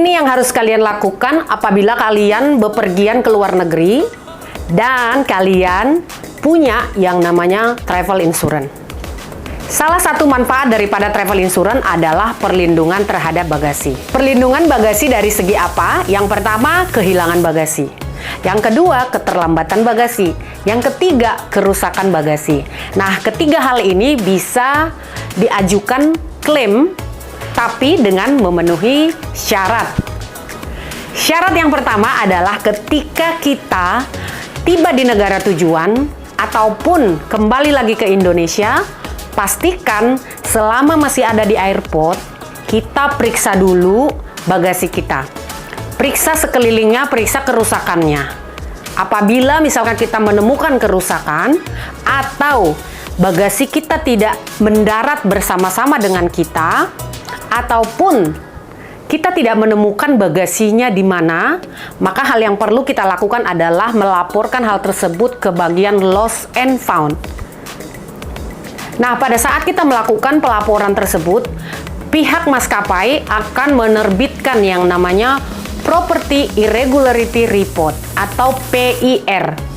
Ini yang harus kalian lakukan apabila kalian bepergian ke luar negeri dan kalian punya yang namanya travel insurance. Salah satu manfaat daripada travel insurance adalah perlindungan terhadap bagasi. Perlindungan bagasi dari segi apa? Yang pertama, kehilangan bagasi. Yang kedua, keterlambatan bagasi. Yang ketiga, kerusakan bagasi. Nah, ketiga hal ini bisa diajukan klaim tapi dengan memenuhi syarat. Syarat yang pertama adalah ketika kita tiba di negara tujuan ataupun kembali lagi ke Indonesia, pastikan selama masih ada di airport, kita periksa dulu bagasi kita. Periksa sekelilingnya, periksa kerusakannya. Apabila misalkan kita menemukan kerusakan atau bagasi kita tidak mendarat bersama-sama dengan kita, ataupun kita tidak menemukan bagasinya di mana, maka hal yang perlu kita lakukan adalah melaporkan hal tersebut ke bagian lost and found. Nah, pada saat kita melakukan pelaporan tersebut, pihak maskapai akan menerbitkan yang namanya Property Irregularity Report atau PIR.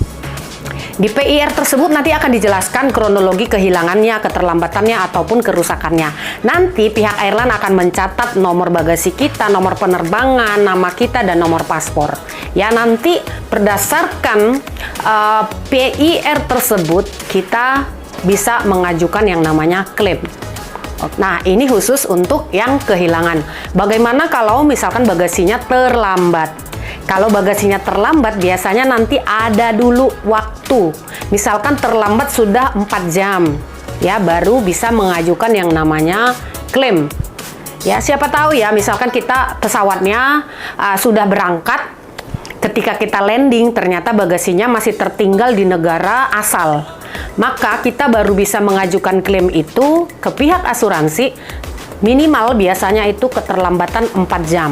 Di PIR tersebut nanti akan dijelaskan kronologi kehilangannya, keterlambatannya, ataupun kerusakannya. Nanti pihak airline akan mencatat nomor bagasi kita, nomor penerbangan, nama kita, dan nomor paspor. Ya, nanti berdasarkan PIR tersebut, kita bisa mengajukan yang namanya klaim. Nah, ini khusus untuk yang kehilangan. Bagaimana kalau misalkan bagasinya terlambat? Kalau bagasinya terlambat, biasanya nanti ada dulu waktu. Misalkan terlambat sudah 4 jam, ya baru bisa mengajukan yang namanya klaim. Ya, siapa tahu ya, misalkan kita pesawatnya sudah berangkat, ketika kita landing ternyata bagasinya masih tertinggal di negara asal. Maka kita baru bisa mengajukan klaim itu ke pihak asuransi, minimal biasanya itu keterlambatan 4 jam.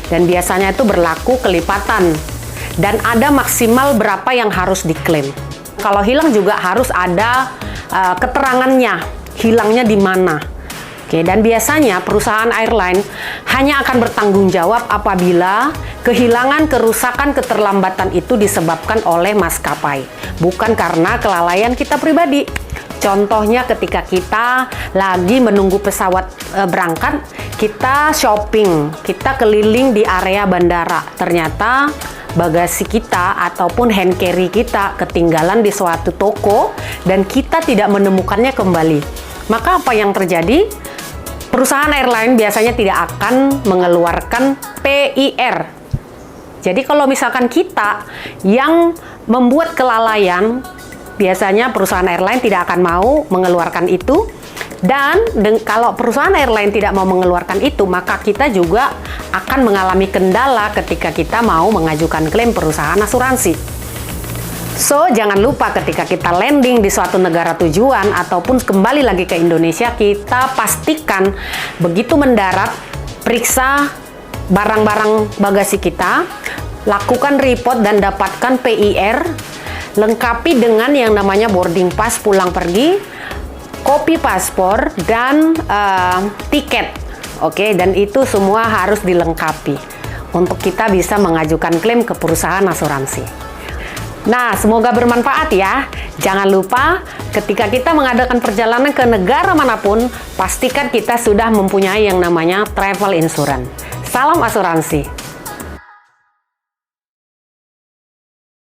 Dan biasanya itu berlaku kelipatan. Dan ada maksimal berapa yang harus diklaim. Kalau hilang juga harus ada keterangannya, hilangnya di mana. Oke, dan biasanya perusahaan airline hanya akan bertanggung jawab apabila kehilangan, kerusakan, keterlambatan itu disebabkan oleh maskapai, bukan karena kelalaian kita pribadi. Contohnya ketika kita lagi menunggu pesawat berangkat, kita shopping, kita keliling di area bandara, ternyata bagasi kita ataupun hand carry kita ketinggalan di suatu toko dan kita tidak menemukannya kembali. Maka apa yang terjadi? Perusahaan airline biasanya tidak akan mengeluarkan PIR. Jadi kalau misalkan kita yang membuat kelalaian, biasanya perusahaan airline tidak akan mau mengeluarkan itu. Dan kalau perusahaan airline tidak mau mengeluarkan itu, maka kita juga akan mengalami kendala ketika kita mau mengajukan klaim perusahaan asuransi. So, jangan lupa ketika kita landing di suatu negara tujuan ataupun kembali lagi ke Indonesia, kita pastikan begitu mendarat, periksa barang-barang bagasi kita, lakukan report dan dapatkan PIR, lengkapi dengan yang namanya boarding pass pulang pergi, kopi paspor, dan tiket. Oke, dan itu semua harus dilengkapi untuk kita bisa mengajukan klaim ke perusahaan asuransi. Nah, semoga bermanfaat ya. Jangan lupa ketika kita mengadakan perjalanan ke negara manapun, pastikan kita sudah mempunyai yang namanya travel insurance. Salam asuransi.